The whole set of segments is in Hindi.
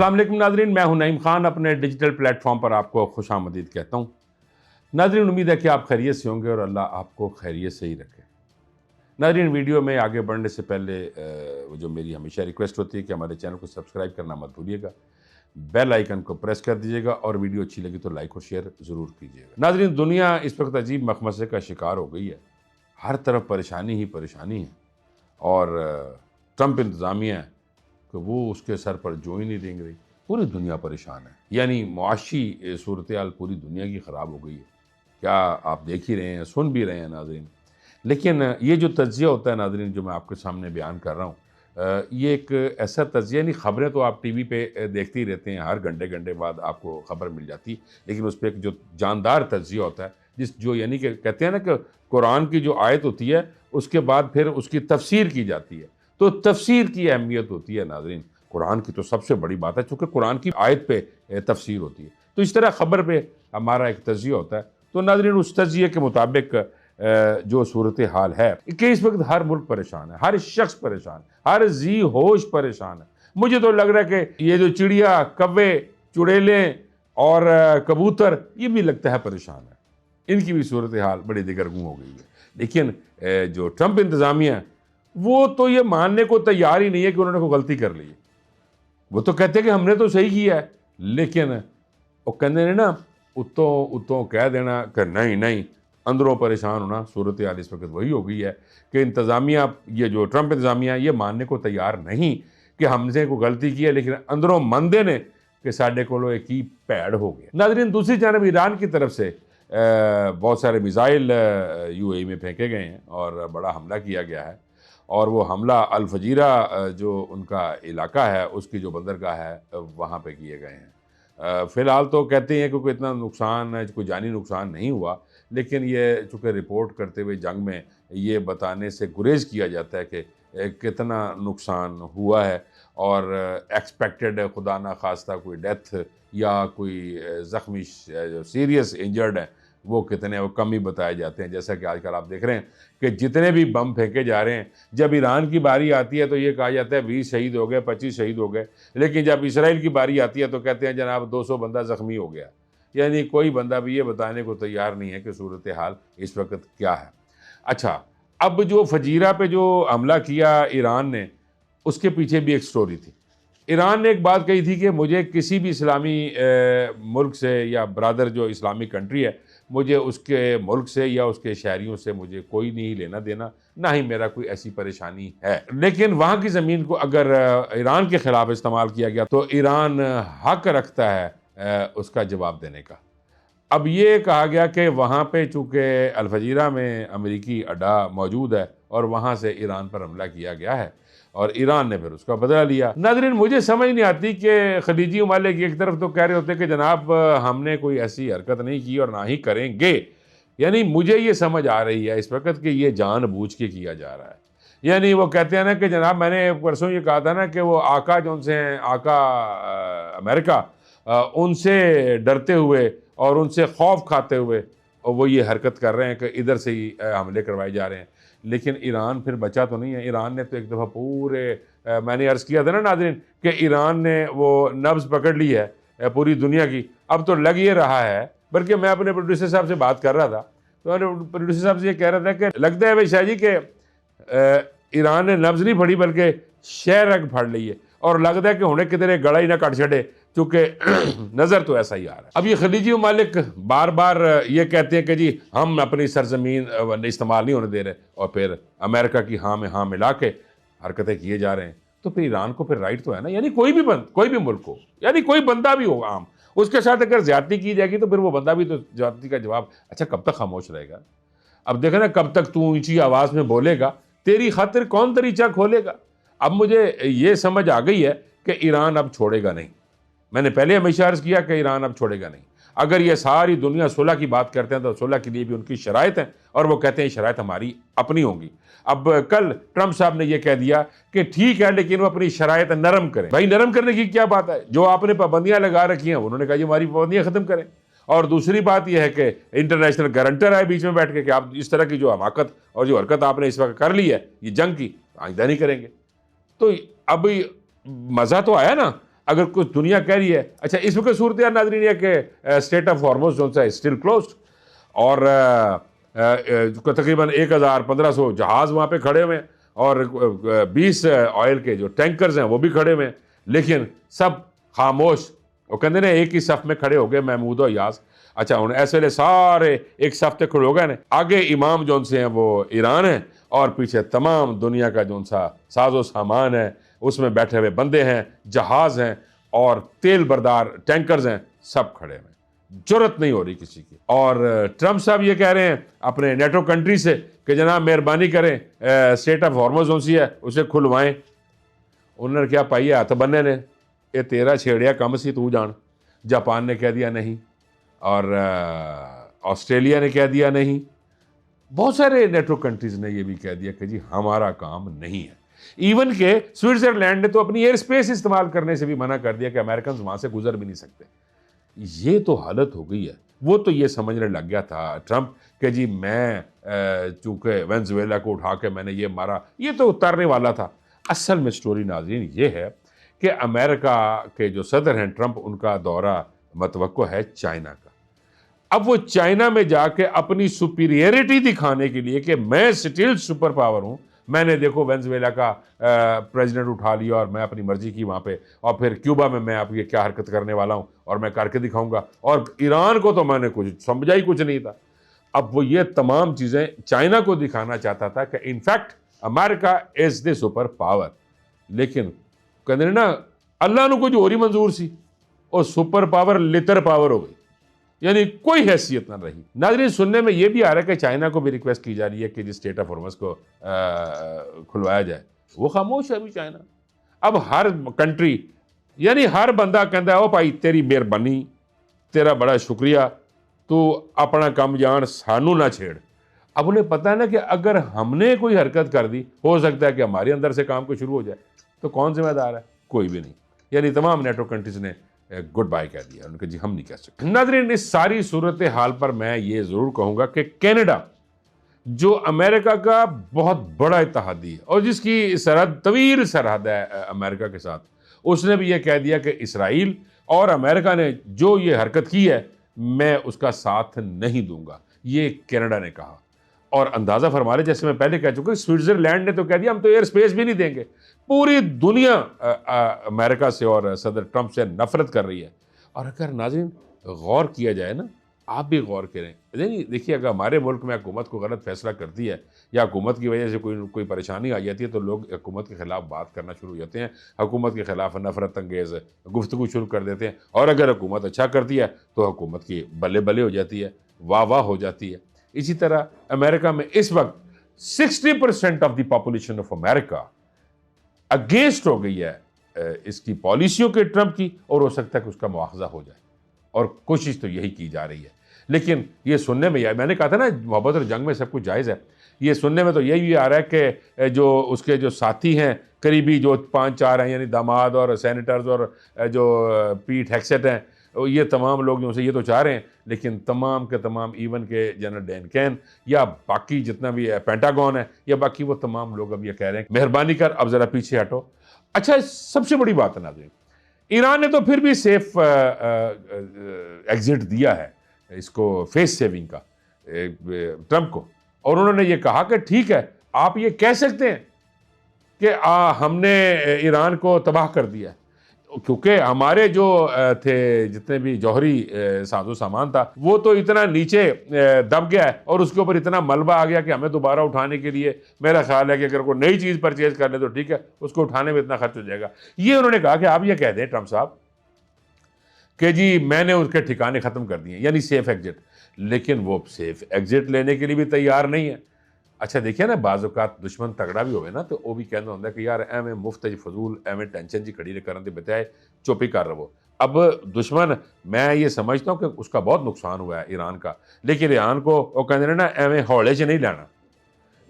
अस्सलाम वालेकुम नाज़रीन, मैं हूं नईम खान। अपने डिजिटल प्लेटफॉर्म पर आपको खुशामदीद कहता हूं। नाज़रीन, उम्मीद है कि आप खैरियत से होंगे और अल्लाह आपको खैरियत से ही रखे। नाज़रीन, वीडियो में आगे बढ़ने से पहले वो जो मेरी हमेशा रिक्वेस्ट होती है कि हमारे चैनल को सब्सक्राइब करना मत भूलिएगा, बेल आइकन को प्रेस कर दीजिएगा और वीडियो अच्छी लगी तो लाइक और शेयर ज़रूर कीजिएगा। नाज़रीन, दुनिया इस वक्त अजीब मखमसे का शिकार हो गई है। हर तरफ परेशानी ही परेशानी है और ट्रंप इंतज़ामिया कि वो उसके सर पर जो ही नहीं रेंग रही। पूरी दुनिया परेशान है, यानी मुआशी सूरत हाल पूरी दुनिया की ख़राब हो गई है। क्या आप देख ही रहे हैं, सुन भी रहे हैं नाज़रीन। लेकिन ये जो तज्ज़िया होता है नाज़रीन, जो मैं आपके सामने बयान कर रहा हूँ, ये एक ऐसा तज्ज़िया नहीं। ख़बरें तो आप टीवी पे देखते ही रहते हैं, हर घंटे घंटे बाद आपको ख़बर मिल जाती, लेकिन उस पर एक जो जानदार तज्ज़िया होता है, जो यानी कि कहते हैं ना कि कुरान की जो आयत होती है उसके बाद फिर उसकी तफसीर की जाती है। तो तफसीर की अहमियत होती है नाज़रीन। कुरान की तो सबसे बड़ी बात है, चूँकि कुरान की आयत पे तफसीर होती है, तो इस तरह ख़बर पे हमारा एक तज्ज़िया होता है। तो नाज़रीन, उस तज्ज़िये के मुताबिक जो सूरत हाल है कि इस वक्त हर मुल्क परेशान है, हर शख्स परेशान, हर जी होश परेशान है। मुझे तो लग रहा है कि ये जो चिड़िया, कव्वे, चुड़ैलें और कबूतर, ये भी लगता है परेशान है। इनकी भी सूरत हाल बड़ी दिगरगूं हो गई है। लेकिन जो ट्रंप इंतज़ामिया है वो तो ये मानने को तैयार ही नहीं है कि उन्होंने कोई गलती कर ली है। वो तो कहते हैं कि हमने तो सही किया है, लेकिन वो कहते हैं ना, उतों कह देना कि नहीं नहीं, अंदरों परेशान होना। सूरत हाल इस वक्त वही हो गई है कि इंतज़ामिया, ये जो ट्रंप इंतज़ामिया, ये मानने को तैयार नहीं कि हमसे कोई गलती की है, लेकिन अंदरों मनदे ने कि साढ़े को एक ही पैड़ हो गया। नाज़रीन, दूसरी जानब ईरान की तरफ से बहुत सारे मिसाइल UAE में फेंके गए हैं और बड़ा हमला किया गया है। और वो हमला अल फजीरा जो उनका इलाका है, उसकी जो बंदरगाह है, वहाँ पे किए गए हैं। फ़िलहाल तो कहते हैं कि कोई इतना नुकसान है, कोई जानी नुकसान नहीं हुआ, लेकिन ये चूँकि रिपोर्ट करते हुए जंग में ये बताने से गुरेज किया जाता है कि कितना नुकसान हुआ है और एक्सपेक्टेड खुदा ना खास्ता कोई डेथ या कोई ज़ख्मी जो सीरियस इंजर्ड है वो कितने, वो कम ही बताए जाते हैं। जैसा कि आजकल आप देख रहे हैं कि जितने भी बम फेंके जा रहे हैं, जब ईरान की बारी आती है तो ये कहा जाता है 20 शहीद हो गए, 25 शहीद हो गए, लेकिन जब इसराइल की बारी आती है तो कहते हैं जनाब 200 बंदा ज़ख्मी हो गया। यानी कोई बंदा भी ये बताने को तैयार नहीं है कि सूरत हाल इस वक्त क्या है। अच्छा, अब जो फजीरा पे जो हमला किया ईरान ने, उसके पीछे भी एक स्टोरी थी। ईरान ने एक बात कही थी कि मुझे किसी भी इस्लामी मुल्क से या ब्रादर जो इस्लामिक कंट्री है, मुझे उसके मुल्क से या उसके शहरियों से मुझे कोई नहीं लेना देना, ना ही मेरा कोई ऐसी परेशानी है। लेकिन वहाँ की ज़मीन को अगर ईरान के ख़िलाफ़ इस्तेमाल किया गया तो ईरान हक रखता है उसका जवाब देने का। अब ये कहा गया कि वहाँ पे चूँकि अल फजीरा में अमेरिकी अड्डा मौजूद है और वहाँ से ईरान पर हमला किया गया है और ईरान ने फिर उसका बदला लिया। नाज़रीन, मुझे समझ नहीं आती कि खलीजी ममालिक एक तरफ तो कह रहे होते कि जनाब हमने कोई ऐसी हरकत नहीं की और ना ही करेंगे, यानी मुझे ये समझ आ रही है इस वक्त कि ये जानबूझ के किया जा रहा है। यानी वो कहते हैं ना कि जनाब मैंने परसों ये कहा था ना कि वो आका जो उनसे हैं, आका अमेरिका, उनसे डरते हुए और उनसे खौफ खाते हुए और वो ये हरकत कर रहे हैं कि इधर से ही हमले करवाए जा रहे हैं। लेकिन ईरान फिर बचा तो नहीं है। ईरान ने तो एक दफ़ा पूरे मैंने अर्ज़ किया था ना नाज़रीन कि ईरान ने वो नब्ज़ पकड़ ली है पूरी दुनिया की। अब तो लग ये रहा है, बल्कि मैं अपने प्रोड्यूसर साहब से बात कर रहा था तो मैंने प्रोड्यूसर साहब से ये कह रहा था कि लगता है भाई शाह जी कि ईरान ने नब्ज़ नहीं फड़ी बल्कि शहर रग फड़ ली है और लगता है कि हुणे किधरे गला ही ना कट छड़े, चूँकि नज़र तो ऐसा ही आ रहा है। अब ये खलीजी ममालिक बार बार ये कहते हैं कि जी हम अपनी सरजमीन इस्तेमाल नहीं होने दे रहे और फिर अमेरिका की हाँ में हाँ मिला के हरकतें किए जा रहे हैं। तो फिर ईरान को फिर राइट तो है ना, यानी कोई भी मुल्क हो, यानी कोई बंदा भी होगा आम, उसके साथ अगर ज्यादती की जाएगी तो फिर वो बंदा भी तो ज्यादती का जवाब अच्छा कब तक खामोश रहेगा। अब देखो ना, कब तक तू ऊंची आवाज़ में बोलेगा, तेरी खातिर कौन दरीचा खोलेगा। अब मुझे ये समझ आ गई है कि ईरान अब छोड़ेगा नहीं। मैंने पहले हमेशा अर्ज़ किया कि ईरान अब छोड़ेगा नहीं। अगर ये सारी दुनिया सुलह की बात करते हैं तो सुलह के लिए भी उनकी शराइत हैं और वो कहते हैं शराइत हमारी अपनी होंगी। अब कल ट्रंप साहब ने यह कह दिया कि ठीक है लेकिन वो अपनी शराइत नरम करें। भाई नरम करने की क्या बात है, जो आपने पाबंदियां लगा रखी हैं उन्होंने कहा ये हमारी पाबंदियां ख़त्म करें। और दूसरी बात यह है कि इंटरनेशनल गारंटर है बीच में बैठ के कि आप इस तरह की जो हमाकत और जो हरकत आपने इस वक्त कर ली है ये जंग की, आइंदा नहीं करेंगे। तो अब मज़ा तो आया ना। अगर कुछ दुनिया कह रही है, अच्छा इस वक्त सूरत यार नाज़रीन है कि स्टेट ऑफ हॉर्मोज जो है स्टिल क्लोज्ड, और तकरीबन 1000-1500 जहाज़ वहाँ पे खड़े हुए हैं, और 20 ऑयल के जो टैंकर्स हैं वो भी खड़े हुए हैं, लेकिन सब खामोश। वो कहते ने एक ही सफ़ में खड़े हो गए महमूद और यास। अच्छा हूँ इस वेले सारे एक सफ़ ते खड़े हो गए ने, आगे इमाम जो से हैं वो ईरान है, और पीछे तमाम दुनिया का जो सा साजो सामान है उसमें बैठे हुए बंदे हैं, जहाज़ हैं और तेल बरदार टैंकर्स हैं, सब खड़े हैं। जरूरत नहीं हो रही किसी की। और ट्रंप साहब ये कह रहे हैं अपने नेटो कंट्री से कि जनाब मेहरबानी करें स्टेट ऑफ हॉर्मोज जो सी है उसे खुलवाएं। उन्होंने क्या पाई हथ बन्ने ने, ये तेरा छेड़िया कम सी तू जान। जापान ने कह दिया नहीं, और ऑस्ट्रेलिया ने कह दिया नहीं, बहुत सारे नेटो कंट्रीज ने ये भी कह दिया कि जी हमारा काम नहीं है। इवन के स्विट्जरलैंड ने तो अपनी एयर स्पेस इस्तेमाल करने से भी मना कर दिया कि अमेरिकन वहां से गुजर भी नहीं सकते। ये तो हालत हो गई है। वो तो ये समझने लग गया था ट्रंप कि जी मैं चूंकि वेनेजुएला को उठा के मैंने ये मारा, ये तो उतारने वाला था। असल में स्टोरी नाज़रीन ये है कि अमेरिका के जो सदर हैं ट्रंप, उनका दौरा मतवक्को है चाइना का। अब वो चाइना में जाके अपनी सुपीरियरिटी दिखाने के लिए कि मैं स्टिल सुपर पावर हूं, मैंने देखो वेनेजुएला का प्रेसिडेंट उठा लिया और मैं अपनी मर्जी की वहाँ पे, और फिर क्यूबा में मैं अब ये क्या हरकत करने वाला हूँ और मैं करके दिखाऊंगा, और ईरान को तो मैंने कुछ समझा ही कुछ नहीं था। अब वो ये तमाम चीज़ें चाइना को दिखाना चाहता था कि in fact America is the super power. लेकिन कहते ना अल्लाह को कुछ और ही मंजूर सी, और सुपर पावर लितर पावर हो गई, यानी कोई हैसियत ना रही। नाज़रीन सुनने में ये भी आ रहा है कि चाइना को भी रिक्वेस्ट की जा रही है कि जिस स्टेट ऑफ हॉर्मस को खुलवाया जाए। वो खामोश है अभी चाइना। अब हर कंट्री यानी हर बंदा कहता है ओ भाई तेरी मेहरबानी, तेरा बड़ा शुक्रिया, तू अपना काम जान, सानू ना छेड़। अब उन्हें पता है ना कि अगर हमने कोई हरकत कर दी हो सकता है कि हमारे अंदर से काम को शुरू हो जाए, तो कौन जिम्मेदार है? कोई भी नहीं। यानी तमाम नेटो कंट्रीज ने गुड बाय कह दिया, उनके जी हम नहीं कह सकते। नाज़रीन इस सारी सूरत हाल पर मैं ये ज़रूर कहूँगा कि कनाडा जो अमेरिका का बहुत बड़ा इत्तेहादी है और जिसकी सरहद तवील सरहद है अमेरिका के साथ, उसने भी ये कह दिया कि इसराइल और अमेरिका ने जो ये हरकत की है मैं उसका साथ नहीं दूंगा। ये कनाडा ने कहा। और अंदाज़ा फरमा ले, जैसे मैं पहले कह चुका, स्विट्ज़रलैंड ने तो कह दिया हम तो एयर स्पेस भी नहीं देंगे। पूरी दुनिया अमेरिका से और सदर ट्रंप से नफरत कर रही है। और अगर नाज़रीन गौर किया जाए ना, आप भी गौर करें, नहीं देखिए अगर हमारे मुल्क में हुकूमत को गलत फैसला करती है या हुकूमत की वजह से कोई परेशानी आ जाती है तो लोग हुकूमत के ख़िलाफ़ बात करना शुरू हो जाते हैं, हुकूमत के ख़िलाफ़ नफ़रत अंगेज़ गुफ्तगू शुरू कर देते हैं। और अगर हुकूमत अच्छा करती है तो हुकूमत की बल्ले बल्ले हो जाती है, वाह वाह हो जाती है। इसी तरह अमेरिका में इस वक्त 60% of the population of America against हो गई है इसकी पॉलिसियों के ट्रंप की, और हो सकता है कि उसका मुआवजा हो जाए, और कोशिश तो यही की जा रही है। लेकिन ये सुनने में, मैंने कहा था ना मोहब्बत और जंग में सब कुछ जायज़ है, ये सुनने में तो यही भी आ रहा है कि जो उसके जो साथी हैं करीबी जो 5-4 हैं, यानी दामाद और सेनेटर्स और जो पीट हेक्सेट हैं, ये तमाम लोग जो से ये तो चाह रहे हैं, लेकिन तमाम के तमाम इवन के जनरल डैन कैन या बाकी जितना भी पेंटागन है या बाकी वो तमाम लोग अब ये कह रहे हैं मेहरबानी कर अब ज़रा पीछे हटो। अच्छा सबसे बड़ी बात है नाज़रीन, ईरान ने तो फिर भी सेफ एग्जिट दिया है इसको फेस सेविंग का ट्रंप को, और उन्होंने ये कहा कि ठीक है आप ये कह सकते हैं कि हमने ईरान को तबाह कर दिया, क्योंकि हमारे जो थे जितने भी जौहरी साजो सामान था वो तो इतना नीचे दब गया है और उसके ऊपर इतना मलबा आ गया कि हमें दोबारा उठाने के लिए मेरा ख्याल है कि अगर कोई नई चीज़ परचेज कर ले तो ठीक है, उसको उठाने में इतना खर्च हो जाएगा। ये उन्होंने कहा कि आप ये कह दें ट्रंप साहब कि जी मैंने उसके ठिकाने ख़त्म कर दिए, यानी सेफ एग्जिट, लेकिन वो सेफ एग्जिट लेने के लिए भी तैयार नहीं है। अच्छा देखिए ना, बाज़ औक़ात दुश्मन तगड़ा भी होवे ना तो वो भी कहना होंगे कि यार एवें मुफ्त च फजूल एवें टेंशन जी खड़ी करने के बजाय चुप ही कर रहो। अब दुश्मन, मैं ये समझता हूँ कि उसका बहुत नुकसान हुआ है ईरान का, लेकिन ईरान को वो कहते ना एवें हौले च नहीं लेना।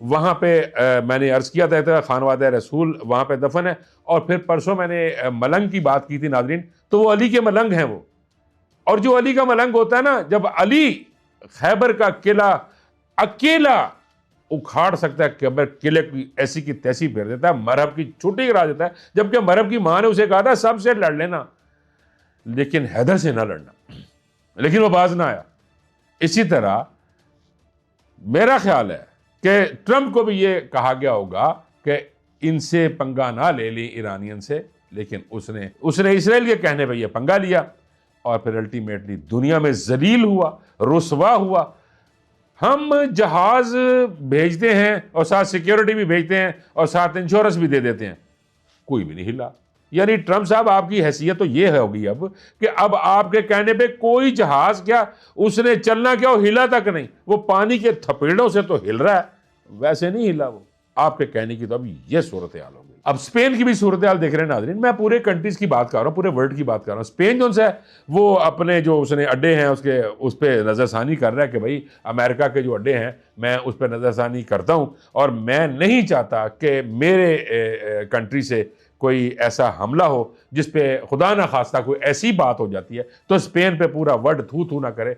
वहाँ पे मैंने अर्ज़ किया था खानवादा रसूल वहाँ पे दफन है, और फिर परसों मैंने मलंग की बात की थी नाज़रीन, तो वो अली के मलंग हैं वो। और जो अली का मलंग होता है ना, जब अली खैबर का किला अकेला उखाड़ सकता है, किले की ऐसी की तैसी फेर देता है, मरहब की छुट्टी करा देता है, जबकि मरहब की माँ ने उसे कहा था सबसे लड़ लेना, लेकिन हैदर से ना लड़ना, लेकिन वो बाज ना आया। इसी तरह मेरा ख्याल है कि ट्रंप को भी ये कहा गया होगा कि इनसे पंगा ना ले ली ईरानियन से, लेकिन उसने इसराइल के कहने पर यह पंगा लिया और फिर अल्टीमेटली दुनिया में जलील हुआ, रुसवा हुआ। हम जहाज भेजते हैं और साथ सिक्योरिटी भी भेजते हैं और साथ इंश्योरेंस भी दे देते हैं, कोई भी नहीं हिला। यानी ट्रंप साहब आपकी हैसियत तो ये होगी अब कि अब आपके कहने पे कोई जहाज क्या, उसने चलना क्या, वो हिला तक नहीं, वो पानी के थपेड़ों से तो हिल रहा है, वैसे नहीं हिला वो। आपके कहने की तो अब ये सूरत हाल हो गई। अब स्पेन की भी सूरत हाल देख रहे हैं नाज़रीन, मैं पूरे कंट्रीज की बात कर रहा हूँ, पूरे वर्ल्ड की बात कर रहा हूँ। स्पेन जो है वो अपने जो उसने अड्डे हैं उसके उस पर नज़रसानी कर रहा है कि भाई अमेरिका के जो अड्डे हैं मैं उस पर नज़रसानी करता हूँ और मैं नहीं चाहता कि मेरे कंट्री से कोई ऐसा हमला हो जिस पे खुदा ना खास्ता कोई ऐसी बात हो जाती है तो स्पेन पे पूरा वर्ल्ड थू थू ना करे।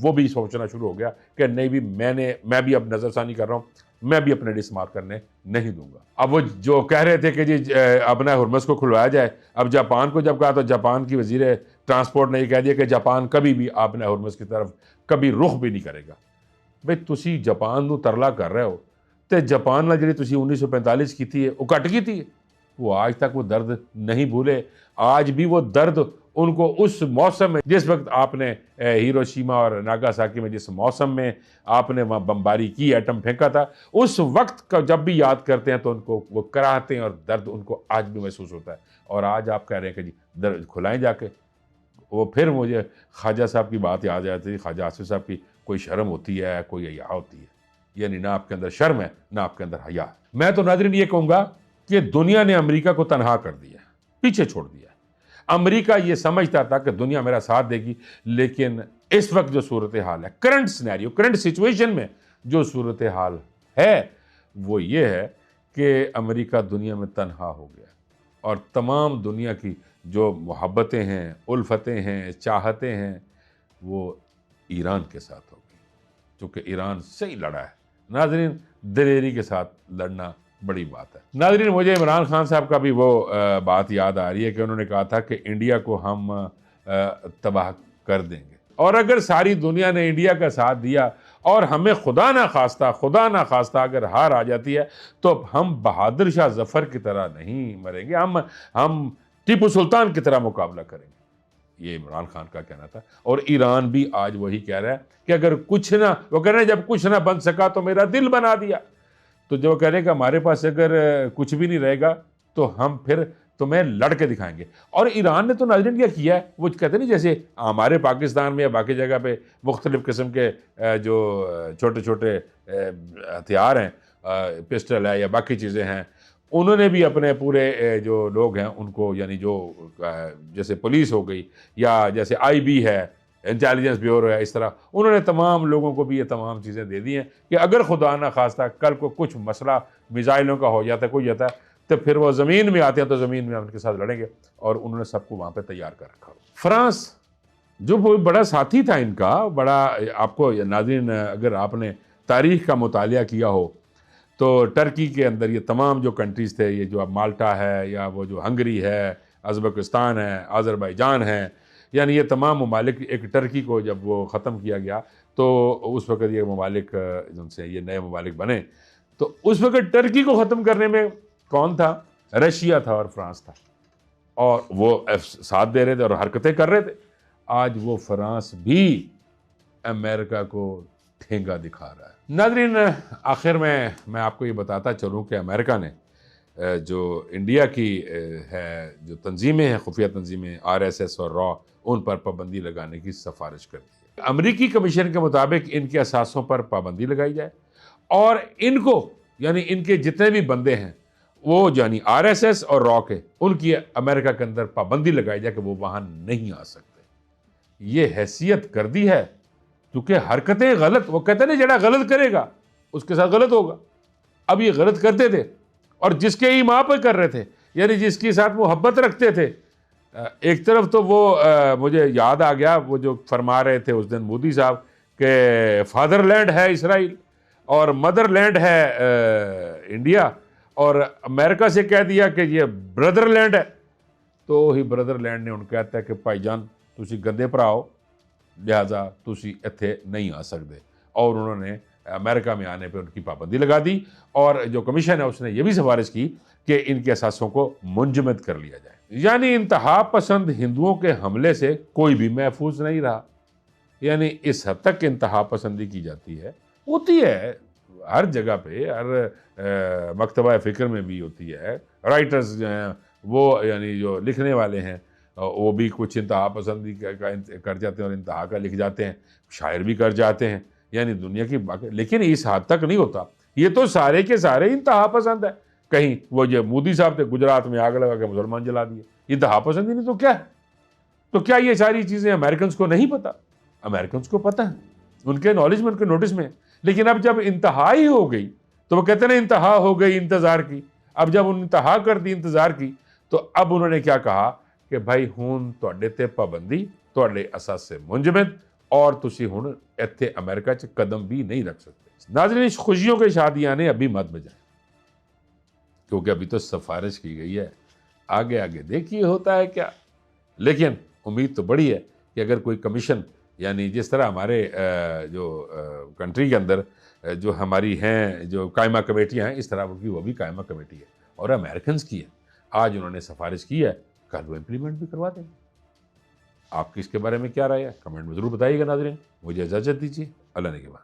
वो भी सोचना शुरू हो गया कि नहीं भी मैं भी अब नज़रसानी कर रहा हूँ, मैं भी अपने डिस्मार्क करने नहीं दूंगा। अब वो जो कह रहे थे कि जी अपना हुर्मुज़ को खुलवाया जाए, अब जापान को जब कहा तो जापान की वज़ीर ट्रांसपोर्ट ने कह दिया कि जापान कभी भी अपना हुर्मुज़ की तरफ कभी रुख भी नहीं करेगा। भाई तुसी जापान नू तरला कर रहे हो तो जापान नाल जिहड़ी तुसी 1945 की थी वो कट की थी, वो आज तक वो दर्द नहीं भूले। आज भी वो दर्द उनको उस मौसम में जिस वक्त आपने हिरोशिमा और नागासाकी में जिस मौसम में आपने वहाँ बमबारी की, एटम फेंका था, उस वक्त का जब भी याद करते हैं तो उनको वो कराहते हैं और दर्द उनको आज भी महसूस होता है। और आज आप कह रहे हैं कि जी दर्द खुलाएं जाके। वो फिर मुझे ख्वाजा साहब की बात याद आ जाती है, ख्वाजा आसिफ साहब की, कोई शर्म होती है, कोई हया होती है, यानी ना आपके अंदर शर्म है ना आपके अंदर हया है। मैं तो नाज़रीन ये कहूँगा कि दुनिया ने अमेरिका को तनहा कर दिया, पीछे छोड़ दिया। अमेरिका ये समझता था कि दुनिया मेरा साथ देगी, लेकिन इस वक्त जो सूरत हाल है, करंट सिनेरियो, करंट सिचुएशन में जो सूरत हाल है वो ये है कि अमेरिका दुनिया में तनहा हो गया और तमाम दुनिया की जो मोहब्बतें हैं, उल्फतें हैं, चाहते हैं, वो ईरान के साथ हो गई, क्योंकि ईरान सही लड़ा है। नाज़रीन दिलेरी के साथ लड़ना बड़ी बात है। नाज़रीन मुझे इमरान खान साहब का भी वो बात याद आ रही है कि उन्होंने कहा था कि इंडिया को हम तबाह कर देंगे, और अगर सारी दुनिया ने इंडिया का साथ दिया और हमें खुदा ना खास्ता अगर हार आ जाती है तो हम बहादुर शाह जफ़र की तरह नहीं मरेंगे, हम टीपू सुल्तान की तरह मुकाबला करेंगे। ये इमरान खान का कहना था और ईरान भी आज वही कह रहा है कि अगर कुछ ना, वो कह रहे हैं जब कुछ ना बन सका तो मेरा दिल बना दिया, तो जो कह रहे हैं कि हमारे पास अगर कुछ भी नहीं रहेगा तो हम फिर तुम्हें लड़के दिखाएंगे। और ईरान ने तो नाज़रीन क्या किया है, वो कहते नहीं जैसे हमारे पाकिस्तान में या बाकी जगह पे मुख्तलिफ़ किस्म के जो छोटे छोटे हथियार हैं, पिस्टल है या बाकी चीज़ें हैं, उन्होंने भी अपने पूरे जो लोग हैं उनको, यानी जो जैसे पुलिस हो गई या जैसे IB है, इंटेलिजेंस ब्यूरो है, इस तरह उन्होंने तमाम लोगों को भी ये तमाम चीज़ें दे दी हैं कि अगर खुदा ना खास्ता कल को कुछ मसला मिसाइलों का हो जाता है, कोई जाता है, तो फिर वो ज़मीन में आते हैं तो ज़मीन में उनके साथ लड़ेंगे। और उन्होंने सबको वहाँ पे तैयार कर रखा। फ्रांस जो वो बड़ा साथी था इनका, बड़ा, आपको नाज़रीन अगर आपने तारीख़ का मुतालिया किया हो तो टर्की के अंदर ये तमाम जो कंट्रीज़ थे, ये जो अब माल्टा है या वो जो हंगरी है, अज़रबैजान है, आज़रबाईजान है, यानी ये तमाम ममालिक, एक टर्की को जब वो ख़त्म किया गया तो उस वक़्त ये ममालिक जिनसे ये नए ममालिक बने, तो उस वक़्त टर्की को ख़त्म करने में कौन था? रशिया था और फ्रांस था, और वो साथ दे रहे थे और हरकतें कर रहे थे। आज वो फ्रांस भी अमेरिका को ठेंगा दिखा रहा है। नाज़रीन आखिर में मैं आपको ये बताता चलूँ कि अमेरिका ने जो इंडिया की है जो तंजीमें हैं, खुफिया तंजीमें RSS और रॉ, उन पर पाबंदी लगाने की सिफारिश कर दी है। अमरीकी कमीशन के मुताबिक इनके असासों पर पाबंदी लगाई जाए और इनको, यानी इनके जितने भी बंदे हैं वो, यानी RSS और रॉ के, उनकी अमेरिका के अंदर पाबंदी लगाई जाए कि वो वहाँ नहीं आ सकते। ये हैसियत कर दी है क्योंकि हरकतें गलत, वो कहते हैं जड़ा गलत करेगा उसके साथ गलत होगा। अब ये गलत करते थे और जिसके ईमा पर कर रहे थे, यानी जिसके साथ मोहब्बत रखते थे। एक तरफ तो वो मुझे याद आ गया वो जो फरमा रहे थे उस दिन मोदी साहब के फादरलैंड है इसराइल और मदरलैंड है इंडिया, और अमेरिका से कह दिया कि ये ब्रदरलैंड है। तो ही ब्रदरलैंड ने उन्हें कहता है कि भाईजान तुसी गंदे भरा हो, लिहाजा तुसी इत्थे नहीं आ सकते, और उन्होंने अमेरिका में आने पर उनकी पाबंदी लगा दी। और जो कमीशन है उसने ये भी सिफारिश की कि इनके असासों को मुंजमद कर लिया जाए। यानी इंतहा पसंद हिंदुओं के हमले से कोई भी महफूज नहीं रहा। यानी इस हद तक इंतहा पसंदी की जाती है, होती है हर जगह पे, हर मकतबा फ़िक्र में भी होती है। राइटर्स जो हैं वो, यानी जो लिखने वाले हैं, वो भी कुछ इंतहा पसंदी कर जाते हैं और इंतहा का लिख जाते हैं, शायर भी कर जाते हैं, यानी दुनिया की बाकी। लेकिन इस हद तक नहीं होता, ये तो सारे के सारे इंतहा पसंद है। कहीं वो जो मोदी साहब थे, गुजरात में आग लगा के मुसलमान जला दिए, इंतहा पसंद ही नहीं तो क्या है? तो क्या ये सारी चीज़ें अमेरिकन को नहीं पता? अमेरिकन को पता है, उनके नॉलेज में, उनके नोटिस में। लेकिन अब जब इंतहा ही हो गई तो वो कहते ना इंतहा हो गई इंतजार की। अब जब उन्होंने इंतहा कर दी इंतजार की, तो अब उन्होंने क्या कहा कि भाई हुण तुहाडे ते पाबंदी, तुहाडे असासे मुंजमद, और तुसी हुण इत्थे अमेरिका च कदम भी नहीं रख सकते। नाज़रीन, इस खुशियों के शादियां ने अभी मत बजाएं, क्योंकि अभी तो सिफारिश की गई है, आगे आगे देखिए होता है क्या। लेकिन उम्मीद तो बड़ी है कि अगर कोई कमीशन, यानी जिस तरह हमारे जो कंट्री के अंदर जो हमारी हैं जो कायमा कमेटियां हैं, इस तरह की वो भी कायमा कमेटी है और अमेरिकन की है। आज उन्होंने सिफारिश की है, कल वो इम्प्लीमेंट भी करवा देंगे। आपकी इसके बारे में क्या राय है? कमेंट में ज़रूर बताइएगा। नाज़रीन, मुझे इजाज़त दीजिए। अल्लाह ने के बाद।